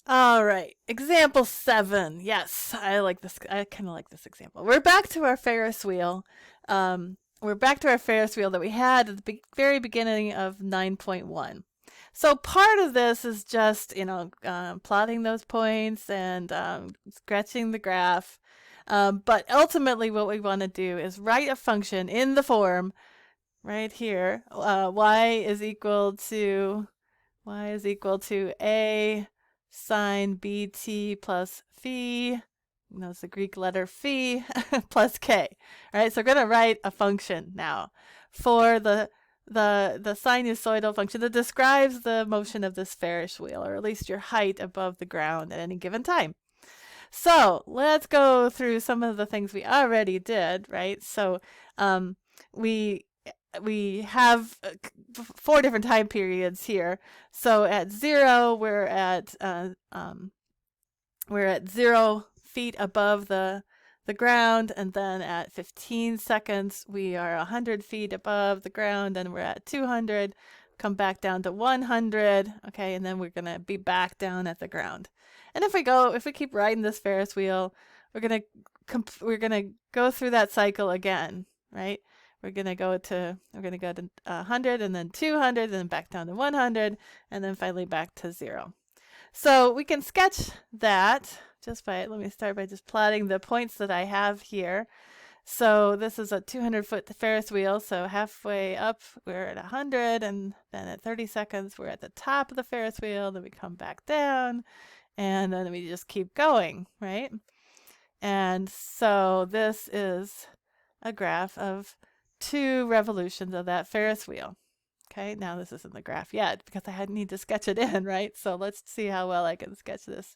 All right, example 7. Yes, I like this. I kind of like this example. We're back to our Ferris wheel. We're back to our Ferris wheel that we had at the very beginning of 9.1. So part of this is just, plotting those points and scratching the graph. But ultimately, what we want to do is write a function in the form right here. Y is equal to a sine bt plus phi. That's the Greek letter phi plus k. All right, so we're going to write a function now for the sinusoidal function that describes the motion of this Ferris wheel, or at least your height above the ground at any given time. So let's go through some of the things we already did, right? So we we have 4 different time periods here. So at 0, we're at 0 feet above the ground, and then at 15 seconds we are 100 feet above the ground, and we're at 200. Come back down to 100, okay, and then we're gonna be back down at the ground. And if we keep riding this Ferris wheel, we're gonna go through that cycle again, right? We're gonna go to 100, and then 200, and then back down to 100, and then finally back to 0. So we can sketch that let me start by just plotting the points that I have here. So this is a 200-foot Ferris wheel. So halfway up, we're at 100, and then at 30 seconds, we're at the top of the Ferris wheel. Then we come back down, and then we just keep going, right? And so this is a graph of 2 revolutions of that Ferris wheel. Okay, now this isn't the graph yet because I need to sketch it in, right? So let's see how well I can sketch this.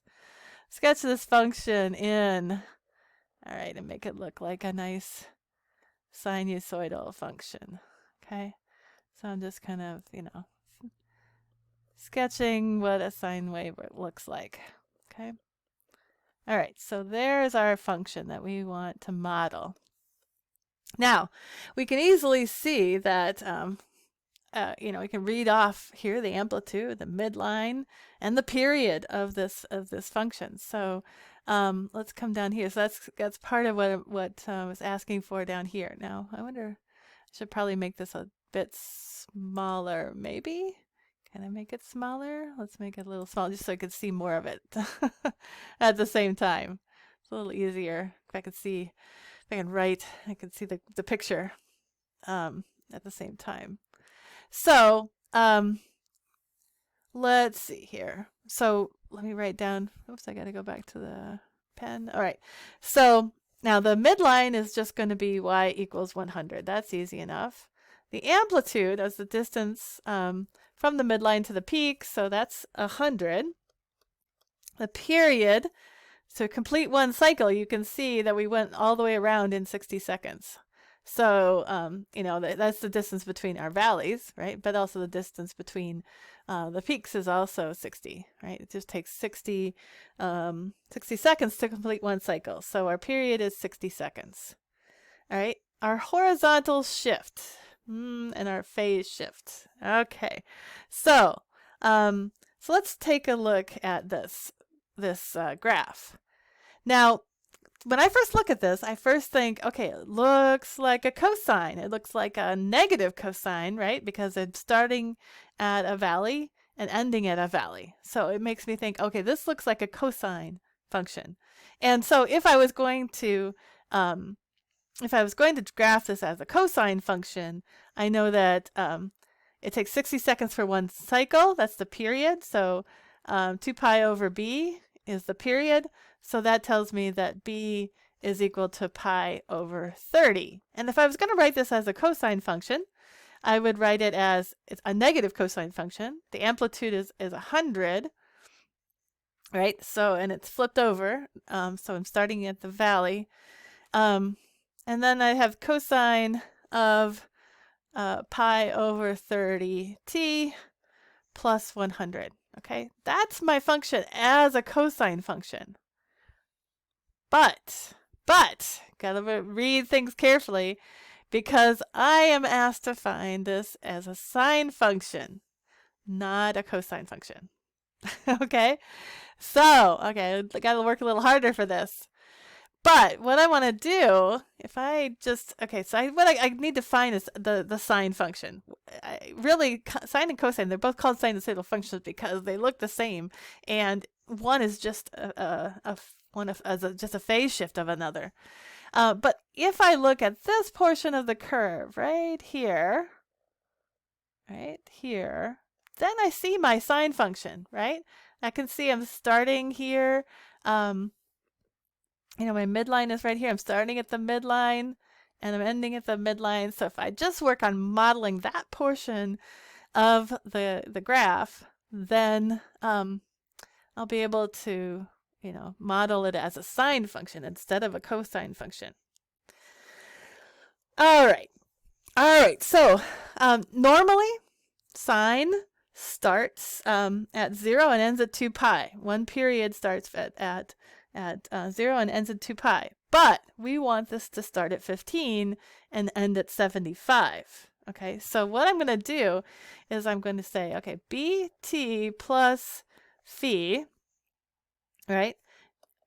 Sketch this function in. All right, and make it look like a nice sinusoidal function. Okay, so I'm just kind of, sketching what a sine wave looks like. Okay. All right, so there's our function that we want to model. Now, we can easily see that we can read off here the amplitude, the midline, and the period of this function. So let's come down here. So that's part of what I was asking for down here. Now I wonder, I should probably make this a bit smaller. Maybe can I make it smaller? Let's make it a little smaller, just so I could see more of it at the same time. It's a little easier if I could see. If I can write, I can see the picture at the same time. So let's see here. So let me write down. Oops, I got to go back to the pen. All right. So now the midline is just going to be y equals 100. That's easy enough. The amplitude is the distance from the midline to the peak. So that's 100. The period, to complete one cycle, you can see that we went all the way around in 60 seconds. So, that's the distance between our valleys, right? But also the distance between the peaks is also 60, right? It just takes 60 seconds to complete one cycle. So our period is 60 seconds. All right. Our horizontal shift and our phase shift. Okay. So let's take a look at this graph. Now, when I first look at this, I first think, okay, it looks like a cosine. It looks like a negative cosine, right? Because it's starting at a valley and ending at a valley. So it makes me think, okay, this looks like a cosine function. And so if I was going to graph this as a cosine function, I know that it takes 60 seconds for one cycle. That's the period. So 2 pi over b is the period. So that tells me that b is equal to pi over 30. And if I was going to write this as a cosine function, I would write it as a negative cosine function. The amplitude is 100, right? So, and it's flipped over. So I'm starting at the valley. And then I have cosine of pi over 30t plus 100. Okay, that's my function as a cosine function. But, gotta read things carefully, because I am asked to find this as a sine function, not a cosine function. Okay, So, okay, I got to work a little harder for this. But what I want to do, if I just, okay, so I need to find is the sine function. Really, sine and cosine, they're both called sinusoidal functions because they look the same, and one is just just a phase shift of another. But if I look at this portion of the curve right here, then I see my sine function, right? I can see I'm starting here. My midline is right here. I'm starting at the midline and I'm ending at the midline. So if I just work on modeling that portion of the graph, then I'll be able to, model it as a sine function instead of a cosine function. All right. So normally, sine starts at 0 and ends at 2 pi. One period starts at 0 and ends at 2 pi. But we want this to start at 15 and end at 75. Okay, so what I'm going to do is I'm going to say, okay, bt plus phi, right,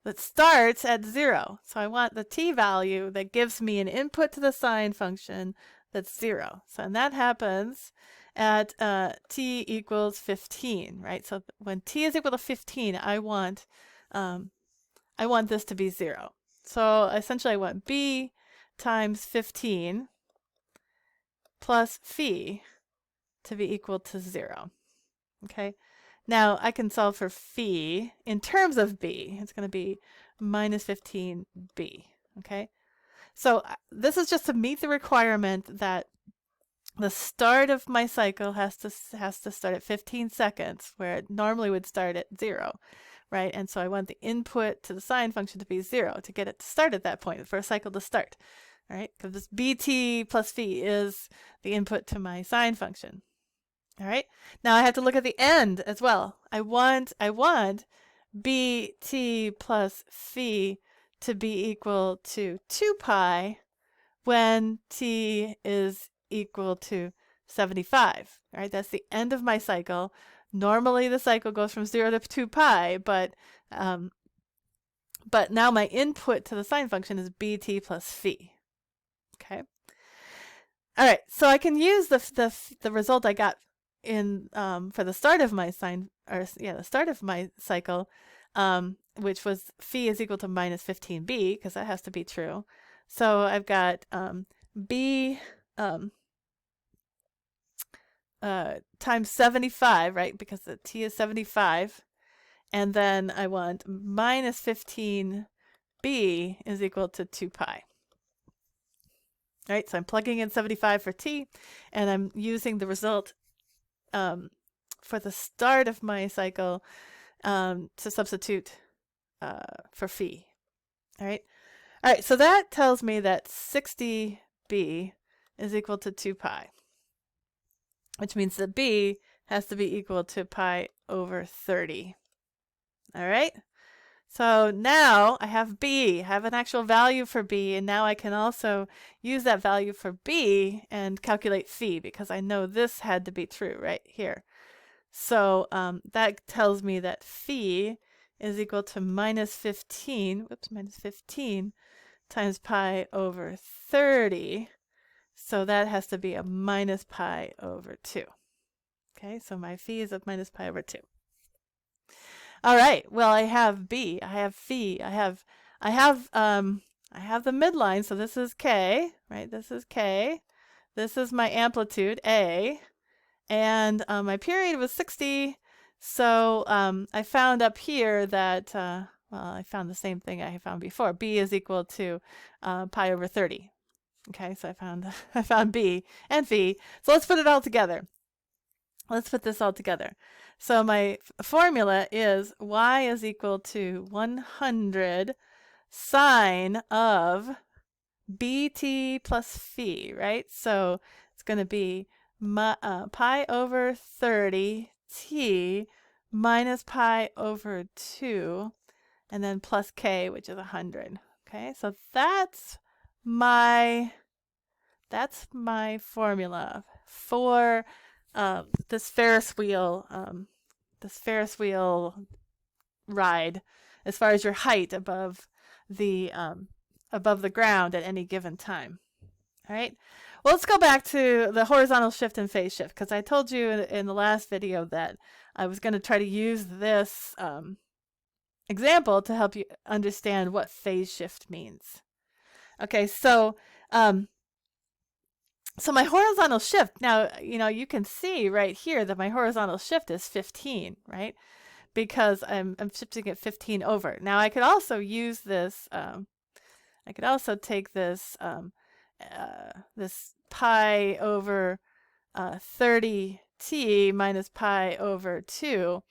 that starts at 0. So I want the t value that gives me an input to the sine function that's 0. So and that happens at t equals 15, right? So when t is equal to 15, I want this to be 0. So essentially I want b times 15 plus phi to be equal to 0. Okay. Now I can solve for phi in terms of b. It's going to be minus 15b. Okay. So this is just to meet the requirement that the start of my cycle has to start at 15 seconds, where it normally would start at 0. Right? And so I want the input to the sine function to be 0 to get it to start at that point, for a cycle to start. All right? Because this bt plus phi is the input to my sine function. All right? Now I have to look at the end as well. I want bt plus phi to be equal to 2 pi when t is equal to 75. All right? That's the end of my cycle. Normally the cycle goes from 0 to 2 pi, but now my input to the sine function is bt plus phi. Okay. All right, so I can use the result I got in for the start of my the start of my cycle, which was phi is equal to minus 15b, because that has to be true. So I've got b times 75, right? Because the t is 75. And then I want minus 15b is equal to 2 pi. All right, so I'm plugging in 75 for t, and I'm using the result for the start of my cycle to substitute for phi. All right, so that tells me that 60b is equal to 2 pi. Which means that b has to be equal to pi over 30. All right? So now I have b, I have an actual value for b, and now I can also use that value for b and calculate phi, because I know this had to be true right here. So that tells me that phi is equal to minus 15 times pi over 30. So that has to be a minus pi over 2. Okay, so my phi is of minus pi over 2. All right, well, I have b, I have phi, I have the midline, so this is k, right? This is k. This is my amplitude, a, and my period was 60. So I found up here that, I found the same thing I found before. B is equal to pi over 30. Okay, so I found b and phi. So let's put it all together. Let's put this all together. So my formula is y is equal to 100 sine of bt plus phi, right? So it's going to be pi over 30 t minus pi over 2, and then plus k, which is 100. Okay, so that's my formula for this Ferris wheel ride as far as your height above the ground at any given time. All right. Well, let's go back to the horizontal shift and phase shift, because I told you in the last video that I was going to try to use this example to help you understand what phase shift means. Okay, so so my horizontal shift, now, you can see right here that my horizontal shift is 15, right? Because I'm shifting it 15 over. Now I could also use this, I could also take this, this pi over 30t minus pi over 2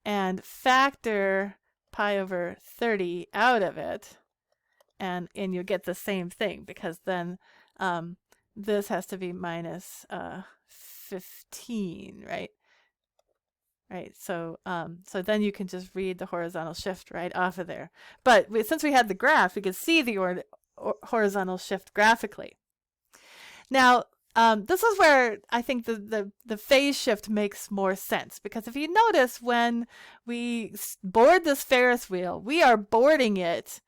and factor pi over 30 out of it, and you get the same thing, because then this has to be minus 15, right? Right, so so then you can just read the horizontal shift right off of there. But since we had the graph, we could see the horizontal shift graphically. Now, this is where I think the phase shift makes more sense, because if you notice, when we board this Ferris wheel, we are boarding it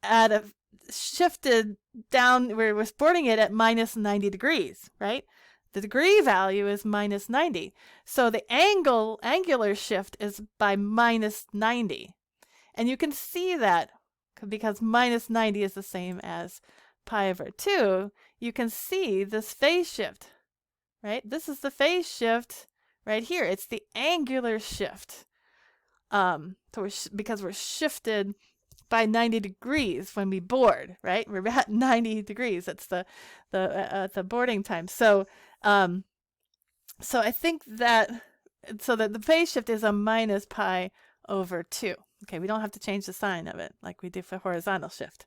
at a shifted down, we're boarding it at minus 90 degrees, right? The degree value is minus 90. So the angular shift is by minus 90. And you can see that because minus 90 is the same as pi over 2. You can see this phase shift, right? This is the phase shift right here. It's the angular shift. Because we're shifted by 90 degrees when we board, right? We're at 90 degrees. That's the boarding time. So so I think that the phase shift is a minus pi over 2. Okay, we don't have to change the sign of it like we do for horizontal shift.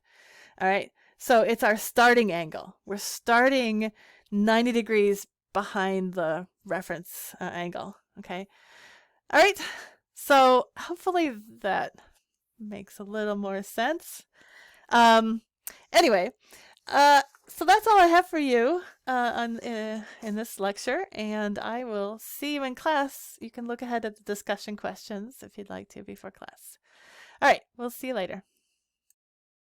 All right, so it's our starting angle. We're starting 90 degrees behind the reference angle. Okay, all right, so hopefully that makes a little more sense. Anyway, so that's all I have for you in this lecture, and I will see you in class. You can look ahead at the discussion questions if you'd like to before class. All right, we'll see you later.